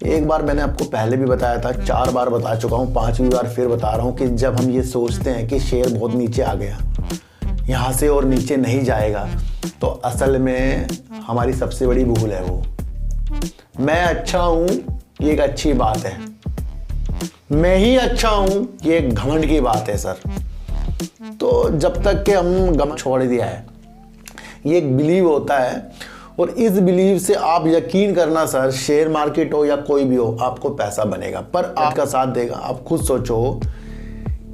एक बार मैंने आपको पहले भी बताया था, 4 बार बता चुका हूँ, 5वीं बार फिर बता रहा हूँ कि जब हम ये सोचते हैं कि शेयर बहुत नीचे आ गया, यहाँ से और नीचे नहीं जाएगा, तो असल में हमारी सबसे बड़ी भूल है वो। मैं अच्छा हूँ ये एक अच्छी बात है, मैं ही अच्छा हूँ ये एक घमंड की बात है सर। तो जब तक कि हम घमंड छोड़ दिया है, ये एक बिलीव होता है, और इस बिलीव से आप यकीन करना सर, शेयर मार्केट हो या कोई भी हो, आपको पैसा बनेगा, पर आपका साथ देगा। आप खुद सोचो,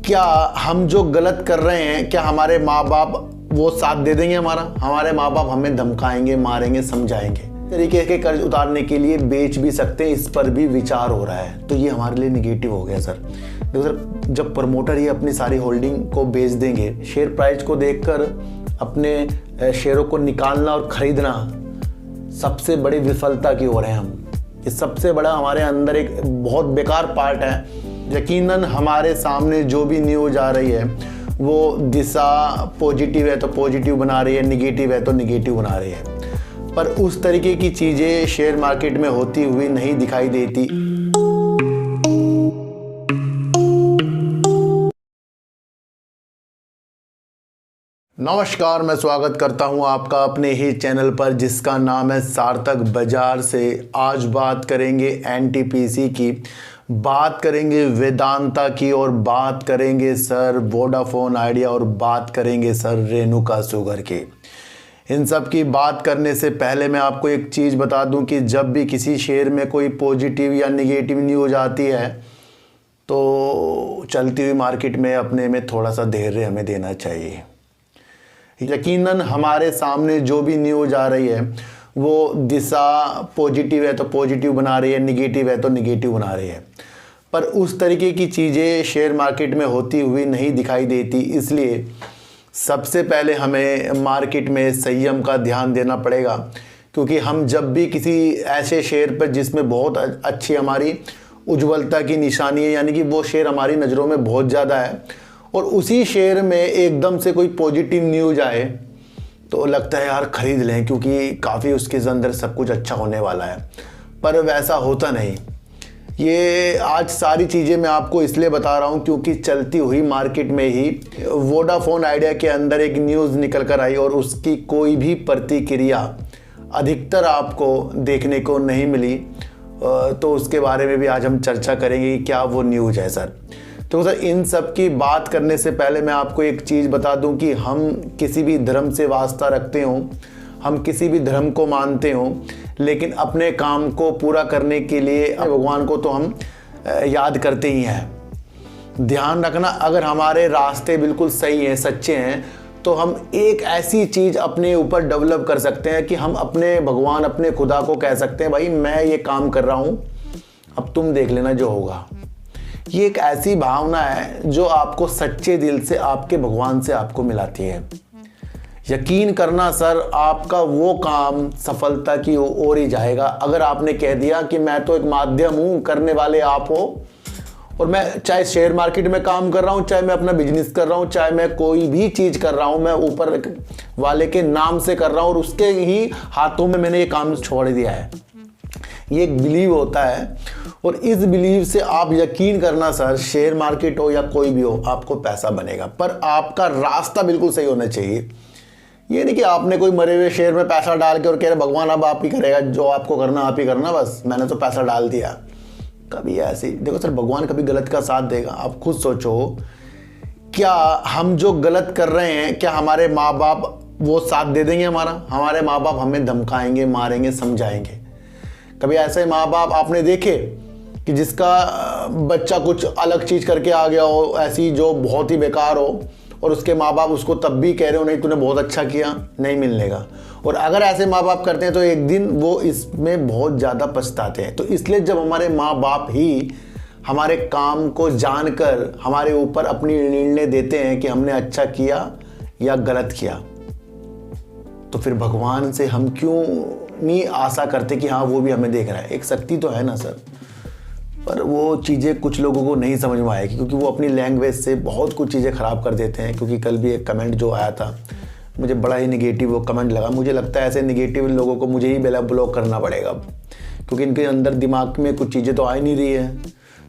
क्या हम जो गलत कर रहे हैं, क्या हमारे माँ बाप वो साथ दे देंगे हमारे माँ बाप हमें धमकाएंगे, मारेंगे, समझाएंगे। तरीके के कर्ज उतारने के लिए बेच भी सकते हैं, इस पर भी विचार हो रहा है, तो ये हमारे लिए निगेटिव हो गया सर। देखो सर, जब प्रमोटर ही अपनी सारी होल्डिंग को बेच देंगे, शेयर प्राइस को देखकर अपने शेयरों को निकालना और खरीदना सबसे बड़ी विफलता की ओर है हम। ये सबसे बड़ा हमारे अंदर एक बहुत बेकार पार्ट है। यकीनन हमारे सामने जो भी न्यूज आ रही है वो दिशा पॉजिटिव है तो पॉजिटिव बना रही है, निगेटिव है तो निगेटिव बना रही है, पर उस तरीके की चीज़ें शेयर मार्केट में होती हुई नहीं दिखाई देती। नमस्कार, मैं स्वागत करता हूं आपका अपने ही चैनल पर जिसका नाम है सार्थक बाजार से। आज बात करेंगे एनटीपीसी की, बात करेंगे वेदांता की, और बात करेंगे सर वोडाफोन आइडिया, और बात करेंगे सर रेणुका शुगर की। इन सब की बात करने से पहले मैं आपको एक चीज़ बता दूं कि जब भी किसी शेयर में कोई पॉजिटिव या निगेटिव न्यूज़ आती है तो चलती हुई मार्केट में अपने में थोड़ा सा धैर्य हमें देना चाहिए। यकीनन हमारे सामने जो भी न्यूज़ आ रही है वो दिशा पॉजिटिव है तो पॉजिटिव बना रही है, निगेटिव है तो निगेटिव बना रही है, पर उस तरीके की चीज़ें शेयर मार्केट में होती हुई नहीं दिखाई देती। इसलिए सबसे पहले हमें मार्केट में संयम का ध्यान देना पड़ेगा, क्योंकि हम जब भी किसी ऐसे शेयर पर जिसमें बहुत अच्छी हमारी उज्ज्वलता की निशानी है, यानी कि वो शेयर हमारी नज़रों में बहुत ज़्यादा है, और उसी शेयर में एकदम से कोई पॉजिटिव न्यूज़ आए तो लगता है यार खरीद लें, क्योंकि काफ़ी उसके अंदर सब कुछ अच्छा होने वाला है, पर वैसा होता नहीं। ये आज सारी चीज़ें मैं आपको इसलिए बता रहा हूँ क्योंकि चलती हुई मार्केट में ही वोडाफोन आइडिया के अंदर एक न्यूज़ निकल कर आई और उसकी कोई भी प्रतिक्रिया अधिकतर आपको देखने को नहीं मिली। तो उसके बारे में भी आज हम चर्चा करेंगे कि क्या वो न्यूज़ है सर। तो सर, इन सब की बात करने से पहले मैं आपको एक चीज़ बता दूं कि हम किसी भी धर्म से वास्ता रखते हों, हम किसी भी धर्म को मानते हों, लेकिन अपने काम को पूरा करने के लिए भगवान को तो हम याद करते ही हैं। ध्यान रखना, अगर हमारे रास्ते बिल्कुल सही हैं, सच्चे हैं, तो हम एक ऐसी चीज़ अपने ऊपर डेवलप कर सकते हैं कि हम अपने भगवान, अपने खुदा को कह सकते हैं, भाई मैं ये काम कर रहा हूँ, अब तुम देख लेना जो होगा। ये एक ऐसी भावना है जो आपको सच्चे दिल से आपके भगवान से आपको मिलाती है। यकीन करना सर, आपका वो काम सफलता की ओर ही जाएगा। अगर आपने कह दिया कि मैं तो एक माध्यम हूँ, करने वाले आप हो, और मैं चाहे शेयर मार्केट में काम कर रहा हूँ, चाहे मैं अपना बिजनेस कर रहा हूँ, चाहे मैं कोई भी चीज़ कर रहा हूँ, मैं ऊपर वाले के नाम से कर रहा हूँ और उसके ही हाथों में मैंने ये काम छोड़ दिया है, ये एक बिलीव होता है। और इस बिलीव से आप यकीन करना सर, शेयर मार्केट हो या कोई भी हो, आपको पैसा बनेगा, पर आपका रास्ता बिल्कुल सही होना चाहिए। ये नहीं कि आपने कोई मरे हुए शेयर में पैसा डाल के और कह रहे भगवान अब आप ही करेगा, जो आपको करना आप ही करना, बस मैंने तो पैसा डाल दिया। कभी ऐसे देखो सर, भगवान कभी गलत का साथ देगा। आप खुद सोचो, क्या हम जो गलत कर रहे हैं, क्या हमारे माँ बाप वो साथ दे देंगे हमारे माँ बाप हमें धमकाएंगे, मारेंगे, समझाएंगे। कभी ऐसे माँ बाप आपने देखे कि जिसका बच्चा कुछ अलग चीज़ करके आ गया हो, ऐसी जो बहुत ही बेकार हो, और उसके माँ बाप उसको तब भी कह रहे हो नहीं तूने बहुत अच्छा किया, नहीं मिलने का। और अगर ऐसे माँ बाप करते हैं तो एक दिन वो इसमें बहुत ज़्यादा पछताते हैं। तो इसलिए जब हमारे माँ बाप ही हमारे काम को जानकर हमारे ऊपर अपनी निर्णय देते हैं कि हमने अच्छा किया या गलत किया, तो फिर भगवान से हम क्यों नहीं आशा करते कि हाँ वो भी हमें देख रहा है। एक शक्ति तो है ना सर, पर वो चीज़ें कुछ लोगों को नहीं समझ में आएगी, क्योंकि वो अपनी लैंग्वेज से बहुत कुछ चीज़ें ख़राब कर देते हैं। क्योंकि कल भी एक कमेंट जो आया था, मुझे बड़ा ही निगेटिव वो कमेंट लगा। मुझे लगता है ऐसे निगेटिव लोगों को मुझे ही ब्लॉक करना पड़ेगा, क्योंकि इनके अंदर दिमाग में कुछ चीज़ें तो आ ही नहीं रही है,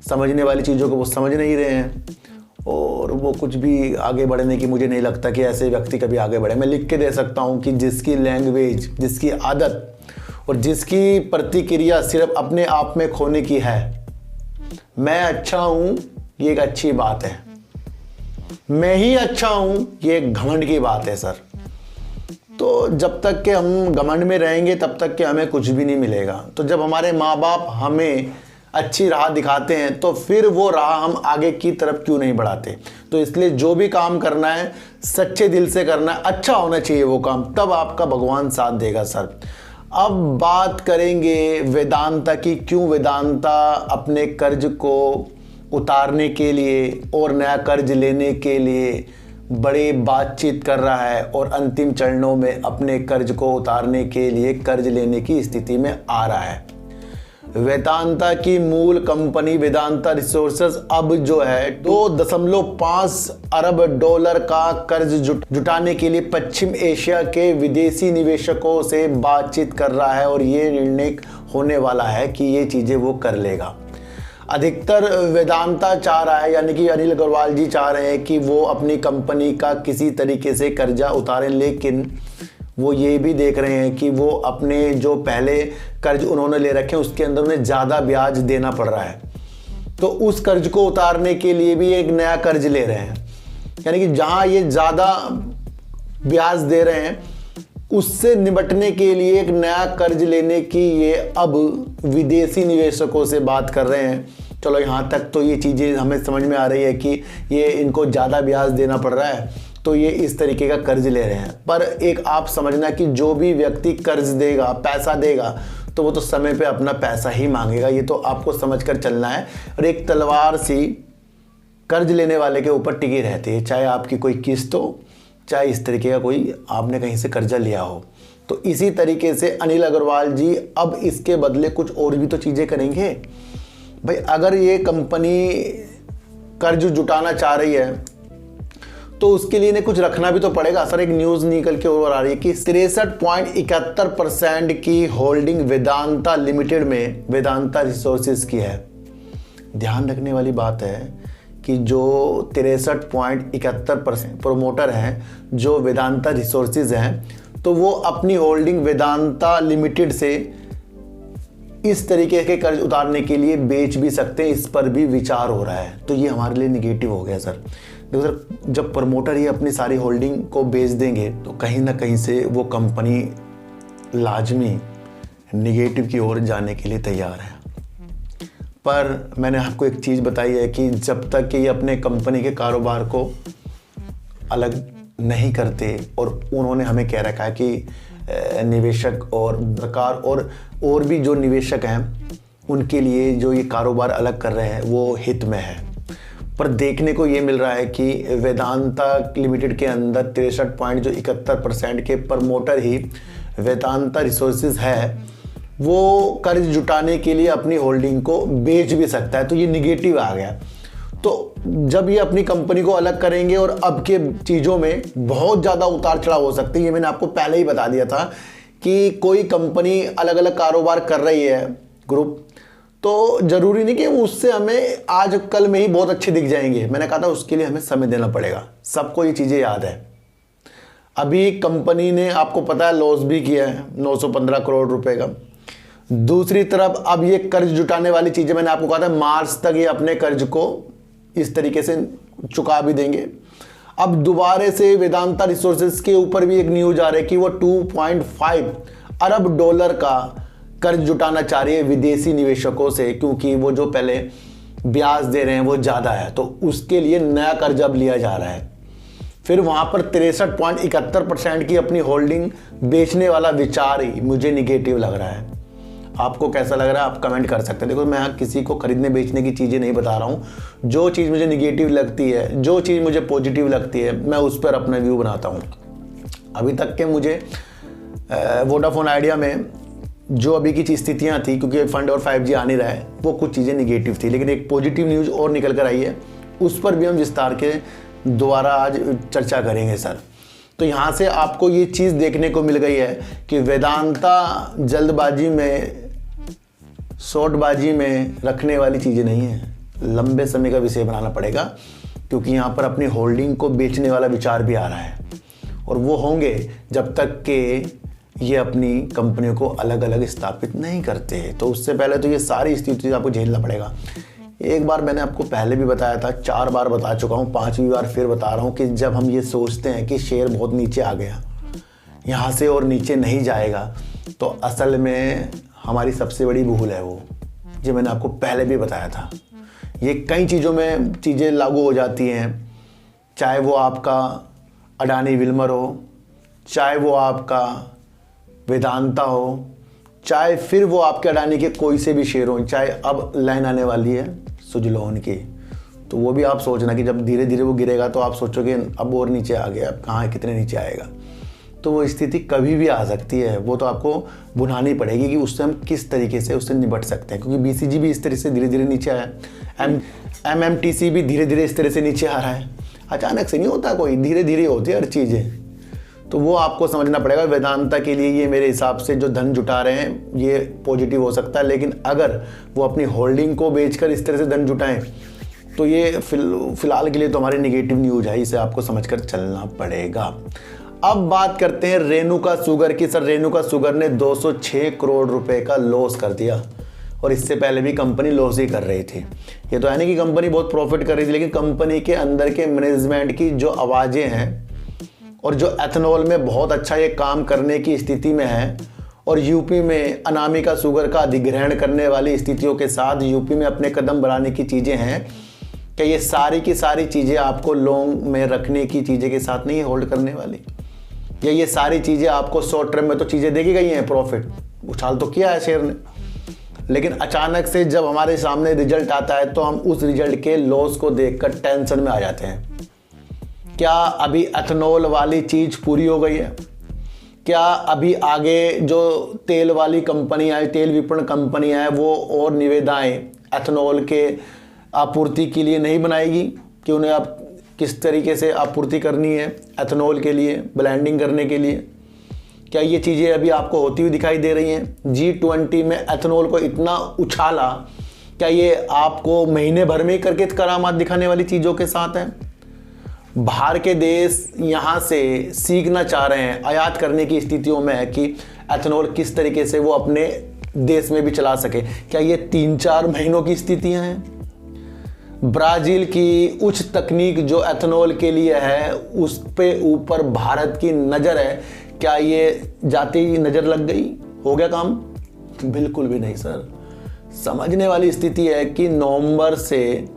समझने वाली चीज़ों को वो समझ नहीं रहे हैं, और वो कुछ भी आगे बढ़ने की मुझे नहीं लगता कि ऐसे व्यक्ति कभी आगे बढ़े। मैं लिख के दे सकता हूँ कि जिसकी लैंग्वेज, जिसकी आदत और जिसकी प्रतिक्रिया सिर्फ अपने आप में खोने की है, मैं अच्छा हूँ ये एक अच्छी बात है, मैं ही अच्छा हूँ ये एक घमंड की बात है सर। तो जब तक कि हम घमंड में रहेंगे तब तक कि हमें कुछ भी नहीं मिलेगा। तो जब हमारे माँ बाप हमें अच्छी राह दिखाते हैं तो फिर वो राह हम आगे की तरफ क्यों नहीं बढ़ाते। तो इसलिए जो भी काम करना है सच्चे दिल से करना है, अच्छा होना चाहिए वो काम, तब आपका भगवान साथ देगा सर। अब बात करेंगे वेदांता की। क्यों वेदांता अपने कर्ज को उतारने के लिए और नया कर्ज लेने के लिए बड़े बातचीत कर रहा है और अंतिम चरणों में अपने कर्ज को उतारने के लिए कर्ज लेने की स्थिति में आ रहा है। वेदांता की मूल कंपनी वेदांता रिसोर्सेज अब जो है 2.5 अरब डॉलर का कर्ज जुटाने के लिए पश्चिम एशिया के विदेशी निवेशकों से बातचीत कर रहा है, और ये निर्णय होने वाला है कि ये चीज़ें वो कर लेगा। अधिकतर वेदांता चाह रहा है, यानी कि अनिल अग्रवाल जी चाह रहे हैं कि वो अपनी कंपनी का किसी तरीके से कर्जा उतारें, लेकिन वो ये भी देख रहे हैं कि वो अपने जो पहले कर्ज उन्होंने ले रखे हैं उसके अंदर उन्हें ज़्यादा ब्याज देना पड़ रहा है। तो उस कर्ज को उतारने के लिए भी एक नया कर्ज ले रहे हैं, यानी कि जहाँ ये ज़्यादा ब्याज दे रहे हैं उससे निपटने के लिए एक नया कर्ज लेने की ये अब विदेशी निवेशकों से बात कर रहे हैं। चलो यहाँ तक तो ये चीज़ें हमें समझ में आ रही है कि ये इनको ज़्यादा ब्याज देना पड़ रहा है, तो ये इस तरीके का कर्ज ले रहे हैं। पर एक आप समझना कि जो भी व्यक्ति कर्ज देगा, पैसा देगा, तो वो तो समय पे अपना पैसा ही मांगेगा, ये तो आपको समझ कर चलना है। और एक तलवार सी कर्ज लेने वाले के ऊपर टिकी रहती है, चाहे आपकी कोई किस्त हो, चाहे इस तरीके का कोई आपने कहीं से कर्जा लिया हो। तो इसी तरीके से अनिल अग्रवाल जी अब इसके बदले कुछ और भी तो चीज़ें करेंगे भाई। अगर ये कंपनी कर्ज जुटाना चाह रही है तो उसके लिए इन्हें कुछ रखना भी तो पड़ेगा सर। एक न्यूज़ निकल के और आ रही है कि 63.71% की होल्डिंग वेदांता लिमिटेड में वेदांता रिसोर्सेज की है। ध्यान रखने वाली बात है कि जो 63.71% प्रोमोटर हैं जो वेदांता रिसोर्सेज हैं, तो वो अपनी होल्डिंग वेदांता लिमिटेड से इस तरीके के कर्ज उतारने के लिए बेच भी सकते हैं, इस पर भी विचार हो रहा है। तो ये हमारे लिए निगेटिव हो गया सर। देखो सर, जब प्रमोटर ही अपनी सारी होल्डिंग को बेच देंगे तो कहीं ना कहीं से वो कंपनी लाजमी निगेटिव की ओर जाने के लिए तैयार है। पर मैंने आपको एक चीज़ बताई है कि जब तक कि ये अपने कंपनी के कारोबार को अलग नहीं करते, और उन्होंने हमें कह रखा है कि निवेशक और सरकार और भी जो निवेशक हैं उनके लिए जो ये कारोबार अलग कर रहे हैं वो हित में है। पर देखने को ये मिल रहा है कि वेदांता लिमिटेड के अंदर 63.71% के प्रमोटर ही वेदांता रिसोर्सेज है, वो कर्ज जुटाने के लिए अपनी होल्डिंग को बेच भी सकता है। तो ये निगेटिव आ गया। तो जब ये अपनी कंपनी को अलग करेंगे और अब के चीज़ों में बहुत ज़्यादा उतार चढ़ाव हो सकते हैं। ये मैंने आपको पहले ही बता दिया था कि कोई कंपनी अलग अलग कारोबार कर रही है ग्रुप, तो ज़रूरी नहीं कि उससे हमें आज कल में ही बहुत अच्छे दिख जाएंगे। मैंने कहा था उसके लिए हमें समय देना पड़ेगा। सबको ये चीज़ें याद है। अभी कंपनी ने आपको पता है लॉस भी किया है 915 करोड़ रुपए का। दूसरी तरफ अब ये कर्ज जुटाने वाली चीज़ें, मैंने आपको कहा था मार्च तक ये अपने कर्ज को इस तरीके से चुका भी देंगे। अब दोबारा से वेदांता रिसोर्सेज के ऊपर भी एक न्यूज आ रही है कि वो 2.5 अरब डॉलर का कर्ज जुटाना चाह रही है विदेशी निवेशकों से, क्योंकि वो जो पहले ब्याज दे रहे हैं वो ज़्यादा है, तो उसके लिए नया कर्ज अब लिया जा रहा है। फिर वहाँ पर 63.71% की अपनी होल्डिंग बेचने वाला विचार ही मुझे निगेटिव लग रहा है। आपको कैसा लग रहा है आप कमेंट कर सकते हैं। देखो, मैं किसी को खरीदने बेचने की चीज़ें नहीं बता रहा हूँ। जो चीज़ मुझे निगेटिव लगती है, जो चीज़ मुझे पॉजिटिव लगती है, मैं उस पर अपना व्यू बनाता हूँ। अभी तक के मुझे वोडाफोन आइडिया में जो अभी की स्थितियाँ थी, क्योंकि फंड और 5G आ नहीं रहा है, वो कुछ चीज़ें निगेटिव थी, लेकिन एक पॉजिटिव न्यूज़ और निकल कर आई है, उस पर भी हम विस्तार के दोबारा आज चर्चा करेंगे सर। तो यहाँ से आपको ये चीज़ देखने को मिल गई है कि वेदांता जल्दबाजी में शॉर्टबाजी में रखने वाली चीज़ें नहीं है, लंबे समय का विषय बनाना पड़ेगा, क्योंकि यहाँ पर अपनी होल्डिंग को बेचने वाला विचार भी आ रहा है, और वो होंगे जब तक कि ये अपनी कंपनियों को अलग अलग स्थापित नहीं करते। तो उससे पहले तो ये सारी स्थिति आपको झेलना पड़ेगा। एक बार मैंने आपको पहले भी बताया था, 4 बार बता चुका हूँ, 5वीं बार फिर बता रहा हूँ कि जब हम ये सोचते हैं कि शेयर बहुत नीचे आ गया, यहाँ से और नीचे नहीं जाएगा, तो असल में हमारी सबसे बड़ी भूल है वो, जो मैंने आपको पहले भी बताया था। ये कई चीज़ों में चीज़ें लागू हो जाती हैं, चाहे वो आपका अडानी विल्मर हो, चाहे वो आपका वेदांता हो, चाहे फिर वो आपके अडानी के कोई से भी शेयर हो, चाहे अब लाइन आने वाली है सुजलॉन की, तो वो भी आप सोचना कि जब धीरे धीरे वो गिरेगा तो आप सोचोगे अब और नीचे आ गया, अब कहाँ है, कितने नीचे आएगा। तो वो स्थिति कभी भी आ सकती है, वो तो आपको बुझानी पड़ेगी कि उससे हम किस तरीके से उससे निपट सकते हैं। क्योंकि BCG भी इस तरह से धीरे धीरे नीचे आया, MMTC भी धीरे धीरे इस तरह से नीचे आ रहा है। अचानक से नहीं होता कोई, धीरे धीरे होती है हर चीज़ें। तो वो आपको समझना पड़ेगा। वेदांता के लिए ये मेरे हिसाब से जो धन जुटा रहे हैं ये पॉजिटिव हो सकता है, लेकिन अगर वो अपनी होल्डिंग को बेचकर इस तरह से धन जुटाएं तो ये फिलहाल के लिए तो हमारी नेगेटिव न्यूज है, इसे आपको समझकर चलना पड़ेगा। अब बात करते हैं रेणुका शुगर की। सर, रेणुका शुगर ने 206 करोड़ रुपए का लॉस कर दिया, और इससे पहले भी कंपनी लॉस ही कर रही थी। ये तो है नहीं कि कंपनी बहुत प्रॉफिट कर रही थी, लेकिन कंपनी के अंदर के मैनेजमेंट की जो आवाज़ें हैं और जो एथेनॉल में बहुत अच्छा ये काम करने की स्थिति में है, और यूपी में अनामिका शुगर का अधिग्रहण करने वाली स्थितियों के साथ यूपी में अपने कदम बढ़ाने की चीज़ें हैं, कि ये सारी की सारी चीज़ें आपको लॉन्ग में रखने की चीज़ें के साथ नहीं होल्ड करने वाली, या ये सारी चीज़ें आपको शॉर्ट टर्म में तो चीज़ें देखी गई हैं, प्रॉफिट उछाल तो किया है शेयर ने, लेकिन अचानक से जब हमारे सामने रिजल्ट आता है तो हम उस रिजल्ट के लॉस को देखकर टेंशन में आ जाते हैं। क्या अभी एथेनॉल वाली चीज़ पूरी हो गई है? क्या अभी आगे जो तेल वाली कंपनियाँ, तेल विपणन कंपनियाँ हैं, वो और निविदाएं एथेनॉल के आपूर्ति के लिए नहीं बनाएगी कि उन्हें अब किस तरीके से आपूर्ति करनी है एथेनॉल के लिए, ब्लेंडिंग करने के लिए? क्या ये चीज़ें अभी आपको होती हुई दिखाई दे रही हैं? G20 में एथेनॉल को इतना उछाला, क्या ये आपको महीने भर में करके करामात दिखाने वाली चीज़ों के साथ है? बाहर के देश यहाँ से सीखना चाह रहे हैं, आयात करने की स्थितियों में है कि एथेनॉल किस तरीके से वो अपने देश में भी चला सके। क्या ये 3-4 महीनों की स्थितियाँ हैं? ब्राज़ील की उच्च तकनीक जो एथेनॉल के लिए है, उस पे ऊपर भारत की नज़र है, क्या ये जाती नज़र लग गई, हो गया काम? बिल्कुल भी नहीं सर। समझने वाली स्थिति है कि नवंबर से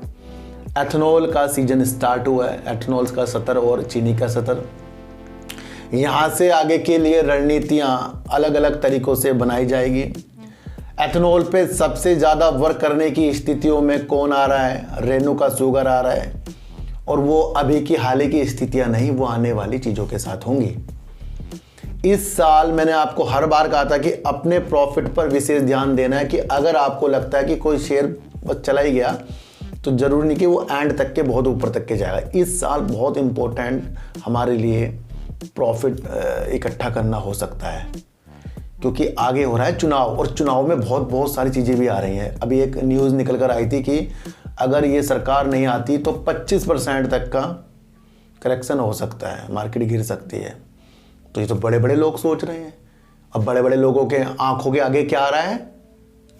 एथेनॉल का सीजन स्टार्ट हुआ है, एथेनॉल का सत्र और चीनी का सत्र। यहाँ से आगे के लिए रणनीतियाँ अलग अलग तरीक़ों से बनाई जाएगी। एथेनॉल पे सबसे ज़्यादा वर्क करने की स्थितियों में कौन आ रहा है? रेणुका शुगर आ रहा है, और वो अभी की हाल ही की स्थितियाँ नहीं, वो आने वाली चीज़ों के साथ होंगी। इस साल मैंने आपको हर बार कहा था कि अपने प्रॉफिट पर विशेष ध्यान देना है, कि अगर आपको लगता है कि कोई शेयर बस चला ही गया तो ज़रूरी नहीं कि वो एंड तक के बहुत ऊपर तक के जाएगा। इस साल बहुत इम्पोर्टेंट हमारे लिए प्रॉफिट इकट्ठा करना हो सकता है, क्योंकि आगे हो रहा है चुनाव, और चुनाव में बहुत सारी चीज़ें भी आ रही हैं। अभी एक न्यूज़ निकल कर आई थी कि अगर ये सरकार नहीं आती तो 25% तक का करेक्शन हो सकता है, मार्केट गिर सकती है। तो ये तो बड़े बड़े लोग सोच रहे हैं। अब बड़े बड़े लोगों के आंखों के आगे क्या आ रहा है?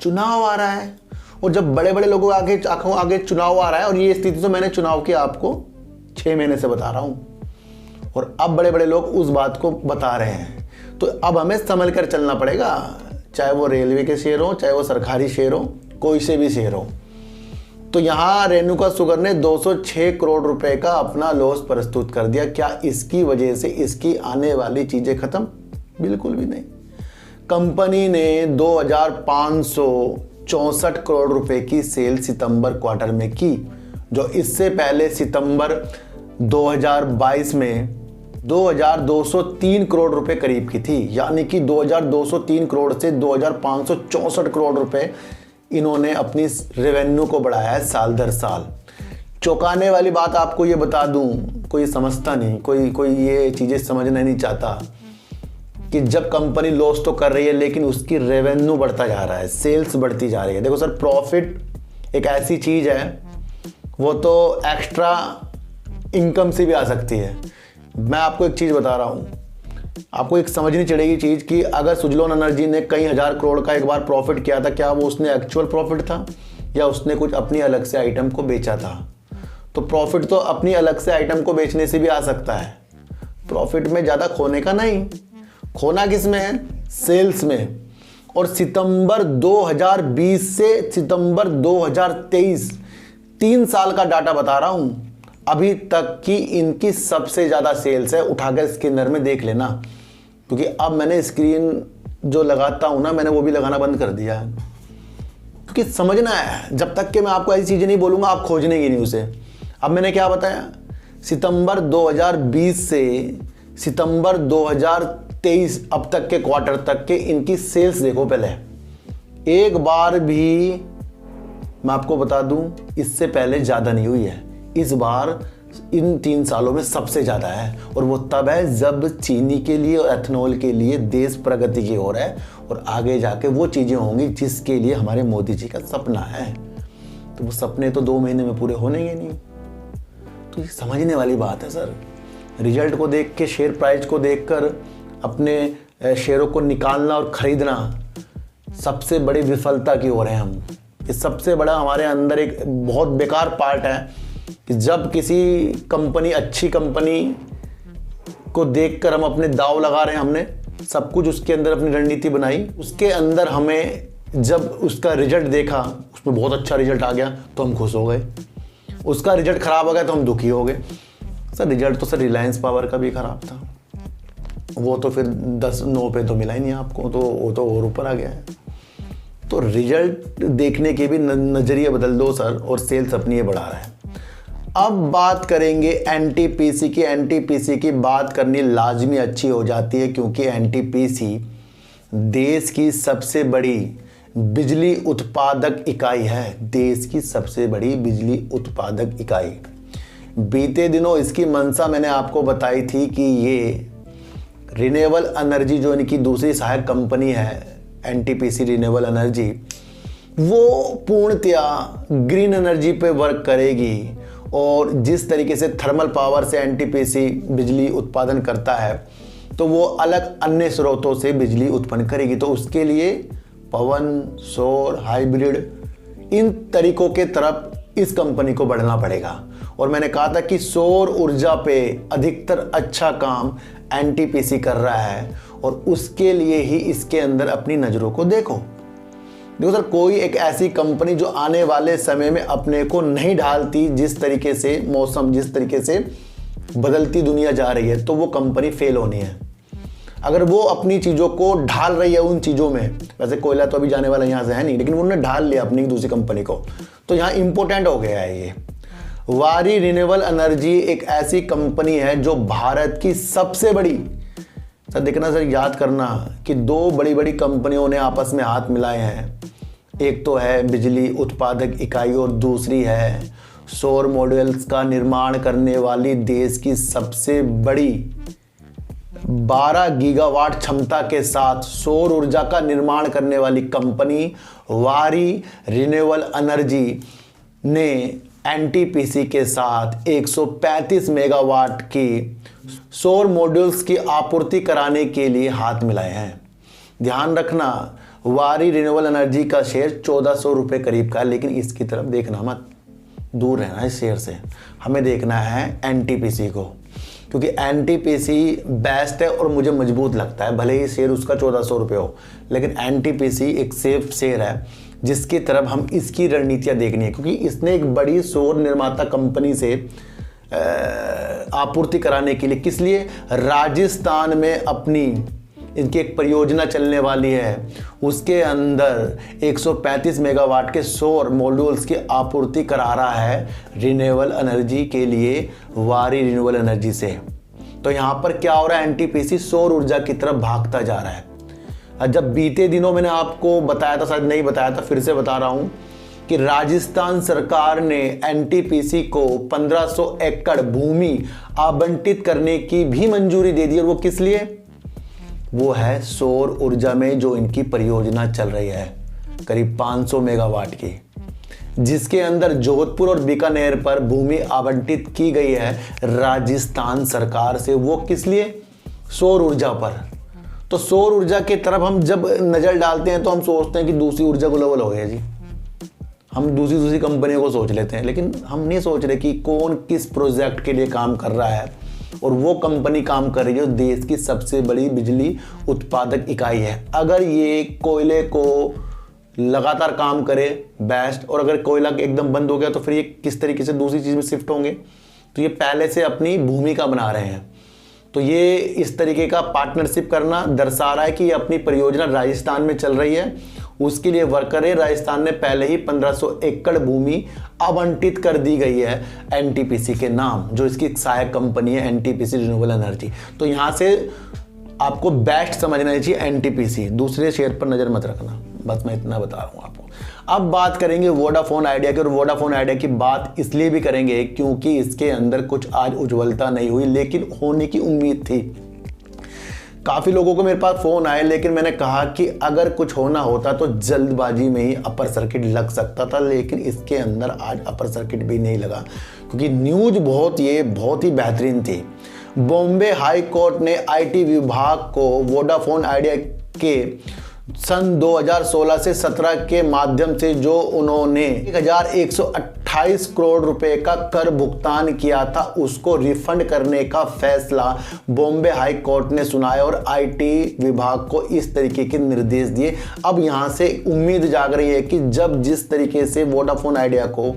चुनाव आ रहा है। और जब बड़े बड़े लोगों के आंखों आगे चुनाव आ रहा है, और ये स्थिति तो मैंने चुनाव की आपको 6 महीने से बता रहा हूँ, और अब बड़े बड़े लोग उस बात को बता रहे हैं, तो अब हमें संभल कर चलना पड़ेगा। चाहे वो रेलवे के शेयर हो, चाहे वो सरकारी शेयर हो, कोई से भी शेयर हो। तो यहाँ रेणुका शुगर ने 206 करोड़ रुपए का अपना लॉस प्रस्तुत कर दिया। क्या इसकी वजह से इसकी आने वाली चीज़ें ख़त्म? बिल्कुल भी नहीं। कंपनी ने 2564 करोड़ रुपए की सेल सितंबर क्वार्टर में की, जो इससे पहले सितंबर 2022 में 2203 करोड़ रुपए करीब की थी। यानी कि 2203 करोड़ से 2564 करोड़ रुपए इन्होंने अपनी रेवेन्यू को बढ़ाया है साल दर साल। चौंकाने वाली बात आपको ये बता दूं, कोई समझता नहीं, कोई ये चीज़ें समझना नहीं चाहता कि जब कंपनी लॉस तो कर रही है लेकिन उसकी रेवेन्यू बढ़ता जा रहा है, सेल्स बढ़ती जा रही है। देखो सर, प्रॉफिट एक ऐसी चीज़ है, वो तो एक्स्ट्रा इनकम से भी आ सकती है। मैं आपको एक चीज़ बता रहा हूँ, आपको एक समझनी चढ़ेगी चीज़ कि अगर सुजलोन एनर्जी ने कई हज़ार करोड़ का एक बार प्रॉफिट किया था, क्या वो उसने एक्चुअल प्रॉफिट था या उसने कुछ अपनी अलग से आइटम को बेचा था? तो प्रॉफिट तो अपनी अलग से आइटम को बेचने से भी आ सकता है। प्रॉफिट में ज़्यादा खोने का नहीं, खोना किस में है? सेल्स में। और सितंबर 2020 से सितंबर 2023 3 साल का डाटा बता रहा हूं, अभी तक की इनकी सबसे ज़्यादा सेल्स है। उठाकर स्कैनर में देख लेना, क्योंकि अब मैंने स्क्रीन जो लगाता हूं ना, मैंने वो भी लगाना बंद कर दिया है, क्योंकि समझना है। जब तक कि मैं आपको ऐसी चीज़ें नहीं बोलूँगा आप खोजनेगी नहीं उसे। अब मैंने क्या बताया, सितंबर 2020 से सितंबर 2023 अब तक के क्वार्टर तक के इनकी सेल्स देखो। पहले एक बार भी मैं आपको बता दूं, इससे पहले ज़्यादा नहीं हुई है। इस बार इन 3 सालों में सबसे ज़्यादा है, और वो तब है जब चीनी के लिए और एथनॉल के लिए देश प्रगति की ओर है, और आगे जाके वो चीज़ें होंगी जिसके लिए हमारे मोदी जी का सपना है। तो वो सपने तो 2 महीने में पूरे होने ही नहीं। तो ये समझने वाली बात है सर। रिजल्ट को देख के, शेयर प्राइस को देखकर अपने शेयरों को निकालना और ख़रीदना सबसे बड़ी विफलता की ओर है हम। ये सबसे बड़ा हमारे अंदर एक बहुत बेकार पार्ट है कि जब किसी कंपनी, अच्छी कंपनी को देखकर हम अपने दाव लगा रहे हैं, हमने सब कुछ उसके अंदर अपनी रणनीति बनाई, उसके अंदर हमें जब उसका रिजल्ट देखा, उसमें बहुत अच्छा रिजल्ट आ गया तो हम खुश हो गए, उसका रिजल्ट ख़राब हो गया तो हम दुखी हो गए। सर रिजल्ट तो सर रिलायंस पावर का भी ख़राब था, वो तो फिर 10-9 पे तो मिला ही नहीं आपको, तो वो तो और ऊपर आ गया है। तो रिजल्ट देखने के भी नज़रिए बदल दो सर, और सेल्स अपनी ये बढ़ा रहा है। अब बात करेंगे एनटीपीसी की। एनटीपीसी की बात करनी लाजमी अच्छी हो जाती है, क्योंकि एनटीपीसी देश की सबसे बड़ी बिजली उत्पादक इकाई है। देश की सबसे बड़ी बिजली उत्पादक इकाई। बीते दिनों इसकी मंशा मैंने आपको बताई थी कि ये रिन्यूएबल एनर्जी, जो इनकी दूसरी सहायक कंपनी है एनटीपीसी रिन्यूएबल एनर्जी, वो पूर्णतया ग्रीन एनर्जी पे वर्क करेगी। और जिस तरीके से थर्मल पावर से एनटीपीसी बिजली उत्पादन करता है, तो वो अलग अन्य स्रोतों से बिजली उत्पन्न करेगी। तो उसके लिए पवन, सौर, हाइब्रिड, इन तरीकों के तरफ इस कंपनी को बढ़ना पड़ेगा। और मैंने कहा था कि सौर ऊर्जा पे अधिकतर अच्छा काम एनटीपीसी कर रहा है, और उसके लिए ही इसके अंदर अपनी नज़रों को देखो। देखो सर, कोई एक ऐसी कंपनी जो आने वाले समय में अपने को नहीं ढालती, जिस तरीके से मौसम, जिस तरीके से बदलती दुनिया जा रही है, तो वो कंपनी फेल होनी है। अगर वो अपनी चीज़ों को ढाल रही है उन चीज़ों में, वैसे कोयला तो अभी जाने वाला यहाँ से है नहीं, लेकिन उन्होंने ढाल लिया अपनी दूसरी कंपनी को, तो यहाँ इम्पोर्टेंट हो गया है ये। वारी रिन्यूएबल एनर्जी एक ऐसी कंपनी है जो भारत की सबसे बड़ी, सर देखना सर, याद करना कि 2 बड़ी बड़ी कंपनियों ने आपस में हाथ मिलाए हैं। एक तो है बिजली उत्पादक इकाई और दूसरी है सौर मॉड्यूल्स का निर्माण करने वाली देश की सबसे बड़ी 12 गीगावाट क्षमता के साथ सौर ऊर्जा का निर्माण करने वाली कंपनी वारी रिन्यूएबल एनर्जी ने एनटीपीसी के साथ 135 मेगावाट की सौर मॉड्यूल्स की आपूर्ति कराने के लिए हाथ मिलाए हैं। ध्यान रखना, वारी रिन्यूएबल एनर्जी का शेयर 1400 रुपये करीब का है, लेकिन इसकी तरफ देखना मत, दूर रहना है इस शेयर से। हमें देखना है एनटीपीसी को, क्योंकि एनटीपीसी बेस्ट है और मुझे मजबूत लगता है। भले ही शेयर उसका 1400 रुपये हो, लेकिन एनटीपीसी एक सेफ शेयर है जिसकी तरफ हम इसकी रणनीतियाँ देखनी है, क्योंकि इसने एक बड़ी सौर निर्माता कंपनी से आपूर्ति कराने के लिए, किस लिए, राजस्थान में अपनी इनकी एक परियोजना चलने वाली है, उसके अंदर 135 मेगावाट के सौर मॉड्यूल्स की आपूर्ति करा रहा है रिन्यूएबल एनर्जी के लिए, वारी रिन्यूएबल एनर्जी से। तो यहाँ पर क्या हो रहा है, एनटीपीसी सौर ऊर्जा की तरफ भागता जा रहा है। जब बीते दिनों मैंने आपको बताया था, शायद नहीं बताया था, फिर से बता रहा हूँ कि राजस्थान सरकार ने एनटीपीसी को 1500 एकड़ भूमि आवंटित करने की भी मंजूरी दे दी। और वो किस लिए, वो है सौर ऊर्जा में जो इनकी परियोजना चल रही है करीब 500 मेगावाट की, जिसके अंदर जोधपुर और बीकानेर पर भूमि आवंटित की गई है राजस्थान सरकार से। वो किस लिए? सौर ऊर्जा पर। तो सौर ऊर्जा की तरफ हम जब नज़र डालते हैं तो हम सोचते हैं कि दूसरी ऊर्जा ग्लोबल हो गया जी, हम दूसरी कंपनियों को सोच लेते हैं, लेकिन हम नहीं सोच रहे कि कौन किस प्रोजेक्ट के लिए काम कर रहा है। और वो कंपनी काम कर रही है जो देश की सबसे बड़ी बिजली उत्पादक इकाई है। अगर ये कोयले को लगातार काम करे बेस्ट, और अगर कोयला एकदम बंद हो गया तो फिर ये किस तरीके से दूसरी चीज़ में शिफ्ट होंगे। तो ये पहले से अपनी भूमिका बना रहे हैं। तो ये इस तरीके का पार्टनरशिप करना दर्शा रहा है कि ये अपनी परियोजना राजस्थान में चल रही है। उसके लिए वर्करें राजस्थान ने पहले ही 1500 एकड़ भूमि आवंटित कर दी गई है एनटीपीसी के नाम, जो इसकी सहायक कंपनी है एनटीपीसी रिन्यूएबल एनर्जी। तो यहाँ से आपको बेस्ट समझना चाहिए एनटीपीसी, दूसरे शेयर पर नज़र मत रखना। बस मैं इतना बता रहा हूँ आपको। अब बात करेंगे वोडाफोन आइडिया की, और वोडाफोन आइडिया की बात इसलिए भी करेंगे क्योंकि इसके अंदर कुछ आज उज्ज्वलता नहीं हुई, लेकिन होने की उम्मीद थी। काफ़ी लोगों को मेरे पास फ़ोन आए, लेकिन मैंने कहा कि अगर कुछ होना होता तो जल्दबाजी में ही अपर सर्किट लग सकता था, लेकिन इसके अंदर आज अपर सर्किट भी नहीं लगा क्योंकि न्यूज़ बहुत ही बेहतरीन थी। बॉम्बे हाई कोर्ट ने आईटी विभाग को वोडाफोन आइडिया के सन 2016 से 17 के माध्यम से जो उन्होंने 1128 करोड़ रुपए का कर भुगतान किया था उसको रिफंड करने का फैसला बॉम्बे हाई कोर्ट ने सुनाया और आईटी विभाग को इस तरीके के निर्देश दिए। अब यहां से उम्मीद जाग रही है कि जब जिस तरीके से वोडाफोन आइडिया को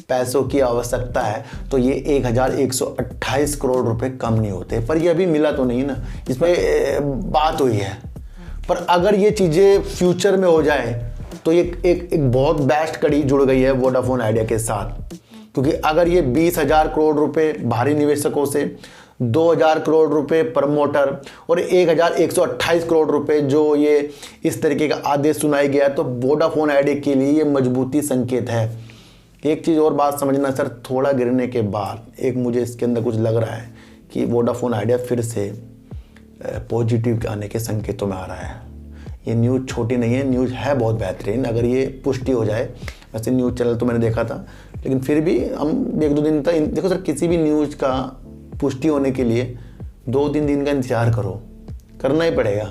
पैसों की आवश्यकता है तो ये 1128 करोड़ रुपए कम नहीं होते, पर ये अभी मिला तो नहीं ना, इसमें बात हुई है। पर अगर ये चीज़ें फ्यूचर में हो जाए तो ये एक बहुत बेस्ट कड़ी जुड़ गई है वोडाफोन आइडिया के साथ, क्योंकि अगर ये 20,000 करोड़ रुपए भारी निवेशकों से, 2,000 करोड़ रुपए प्रमोटर और 1,128 करोड़ रुपए जो ये इस तरीके का आदेश सुनाया गया तो वोडाफोन आइडिया के लिए ये मजबूती संकेत है। एक चीज़ और बात समझना सर, थोड़ा गिरने के बाद एक मुझे इसके अंदर कुछ लग रहा है कि वोडाफोन आइडिया फिर से पॉजिटिव आने के संकेतों में आ रहा है। ये न्यूज़ छोटी नहीं है, न्यूज़ है बहुत बेहतरीन। अगर ये पुष्टि हो जाए, वैसे न्यूज़ चैनल तो मैंने देखा था, लेकिन फिर भी हम 1-2 दिन तक देखो सर, किसी भी न्यूज़ का पुष्टि होने के लिए 2-3 दिन का इंतजार करना ही पड़ेगा,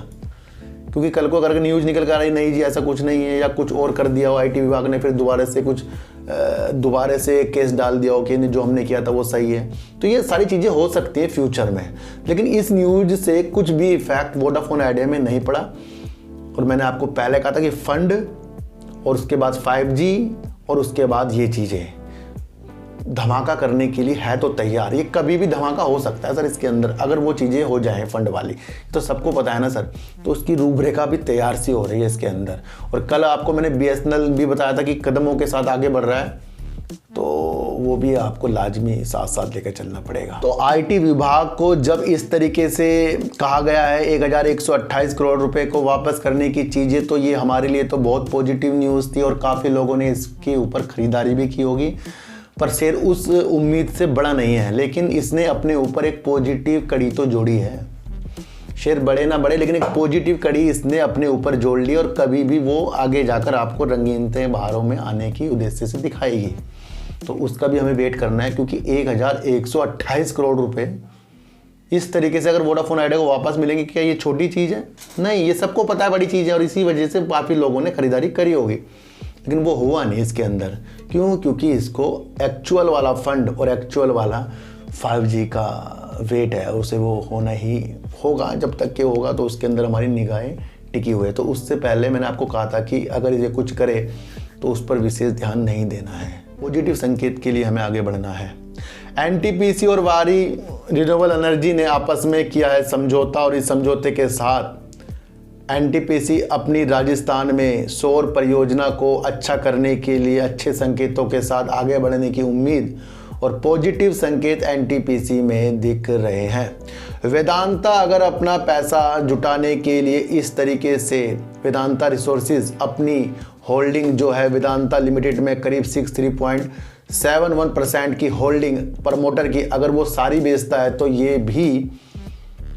क्योंकि कल को अगर न्यूज़ निकल कर आ रही नहीं जी ऐसा कुछ नहीं है, या कुछ और कर दिया हो आईटी विभाग ने, फिर दोबारा से केस डाल दिया हो कि जो हमने किया था वो सही है, तो ये सारी चीज़ें हो सकती हैं फ्यूचर में। लेकिन इस न्यूज़ से कुछ भी इफेक्ट वोडाफोन आइडिया में नहीं पड़ा। और मैंने आपको पहले कहा था कि फंड और उसके बाद 5G और उसके बाद ये चीज़ें धमाका करने के लिए है तो तैयार। ये कभी भी धमाका हो सकता है सर इसके अंदर, अगर वो चीज़ें हो जाएं फंड वाली, तो सबको पता है ना सर। तो उसकी रूपरेखा भी तैयार सी हो रही है इसके अंदर। और कल आपको मैंने BSNL भी बताया था कि कदमों के साथ आगे बढ़ रहा है, तो वो भी आपको लाजमी साथ साथ लेकर चलना पड़ेगा। तो आईटी विभाग को जब इस तरीके से कहा गया है 1128 करोड़ रुपए को वापस करने की चीज़ें, तो ये हमारे लिए तो बहुत पॉजिटिव न्यूज़ थी और काफ़ी लोगों ने इसके ऊपर ख़रीदारी भी की होगी। पर शेयर उस उम्मीद से बड़ा नहीं है, लेकिन इसने अपने ऊपर एक पॉजिटिव कड़ी तो जोड़ी है। शेयर बढ़े ना बढ़े, लेकिन एक पॉजिटिव कड़ी इसने अपने ऊपर जोड़ ली और कभी भी वो आगे जाकर आपको रंगीनते बहारों में आने की उद्देश्य से दिखाएगी। तो उसका भी हमें वेट करना है, क्योंकि 1128 करोड़ रुपए इस तरीके से अगर वोडाफोन आइडिया को वापस मिलेंगे, क्या ये छोटी चीज़ है? नहीं, ये सबको पता है बड़ी चीज़ है और इसी वजह से काफ़ी लोगों ने खरीदारी करी होगी, लेकिन वो हुआ नहीं इसके अंदर। क्यों? क्योंकि इसको एक्चुअल वाला फंड और एक्चुअल वाला 5G का वेट है, उसे वो होना ही होगा। जब तक के होगा तो उसके अंदर हमारी निगाहें टिकी हुई है। तो उससे पहले मैंने आपको कहा था कि अगर ये कुछ करे तो उस पर विशेष ध्यान नहीं देना है, पॉजिटिव संकेत के लिए हमें आगे बढ़ना है। एनटीपीसी और वारी रिन्यूएबल एनर्जी ने आपस में किया है समझौता, और इस समझौते के साथ एनटीपीसी अपनी राजस्थान में सौर परियोजना को अच्छा करने के लिए अच्छे संकेतों के साथ आगे बढ़ने की उम्मीद और पॉजिटिव संकेत एनटीपीसी में दिख रहे हैं। वेदांता अगर अपना पैसा जुटाने के लिए इस तरीके से, वेदांता रिसोर्सेज अपनी होल्डिंग जो है वेदांता लिमिटेड में करीब 63.71% की होल्डिंग प्रमोटर की, अगर वो सारी बेचता है तो ये भी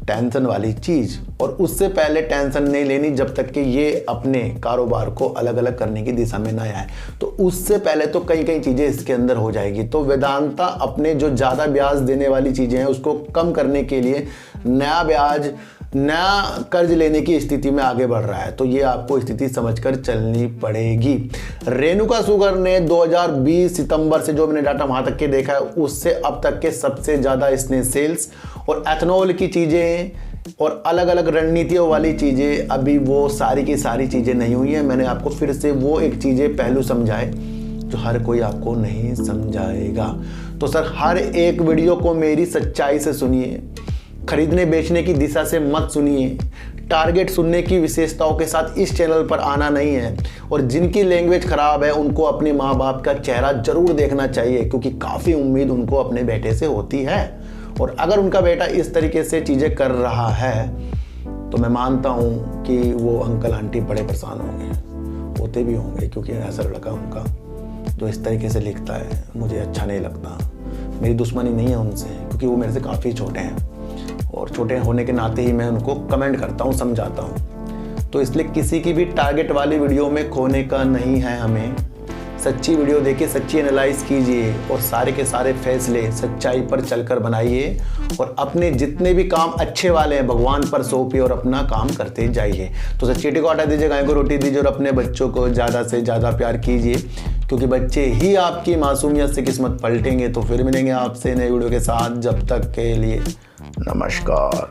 टेंशन वाली चीज़, और उससे पहले टेंशन नहीं लेनी जब तक कि ये अपने कारोबार को अलग अलग करने की दिशा में ना आए। तो उससे पहले तो कई चीज़ें इसके अंदर हो जाएगी। तो वेदांता अपने जो ज़्यादा ब्याज देने वाली चीज़ें हैं उसको कम करने के लिए नया कर्ज लेने की स्थिति में आगे बढ़ रहा है। तो ये आपको स्थिति समझकर चलनी पड़ेगी। रेणुका शुगर ने 2020 सितंबर से जो मैंने डाटा वहाँ तक के देखा है उससे अब तक के सबसे ज़्यादा इसने सेल्स और एथनॉल की चीज़ें और अलग अलग रणनीतियों वाली चीज़ें, अभी वो सारी की सारी चीज़ें नहीं हुई हैं। मैंने आपको फिर से वो एक चीज़ें पहलू समझाए जो हर कोई आपको नहीं समझाएगा। तो सर हर एक वीडियो को मेरी सच्चाई से सुनिए, खरीदने बेचने की दिशा से मत सुनिए, टारगेट सुनने की विशेषताओं के साथ इस चैनल पर आना नहीं है। और जिनकी लैंग्वेज ख़राब है उनको अपने माँ बाप का चेहरा जरूर देखना चाहिए, क्योंकि काफ़ी उम्मीद उनको अपने बेटे से होती है। और अगर उनका बेटा इस तरीके से चीज़ें कर रहा है तो मैं मानता हूँ कि वो अंकल आंटी बड़े परेशान होते भी होंगे, क्योंकि ऐसा लड़का उनका जो इस तरीके से लिखता है मुझे अच्छा नहीं लगता। मेरी दुश्मनी नहीं है उनसे, क्योंकि वो मेरे से काफ़ी छोटे हैं और छोटे होने के नाते ही मैं उनको कमेंट करता हूँ, समझाता हूँ। तो इसलिए किसी की भी टारगेट वाली वीडियो में खोने का नहीं है हमें। सच्ची वीडियो देखिए, सच्ची एनालाइज कीजिए और सारे के सारे फैसले सच्चाई पर चलकर बनाइए और अपने जितने भी काम अच्छे वाले हैं भगवान पर सौंपिए और अपना काम करते जाइए। तो चींटी को हटा दीजिए, गाय को रोटी दीजिए और अपने बच्चों को ज़्यादा से ज़्यादा प्यार कीजिए, क्योंकि बच्चे ही आपकी मासूमियत से किस्मत पलटेंगे। तो फिर मिलेंगे आपसे नए वीडियो के साथ, जब तक के लिए नमस्कार।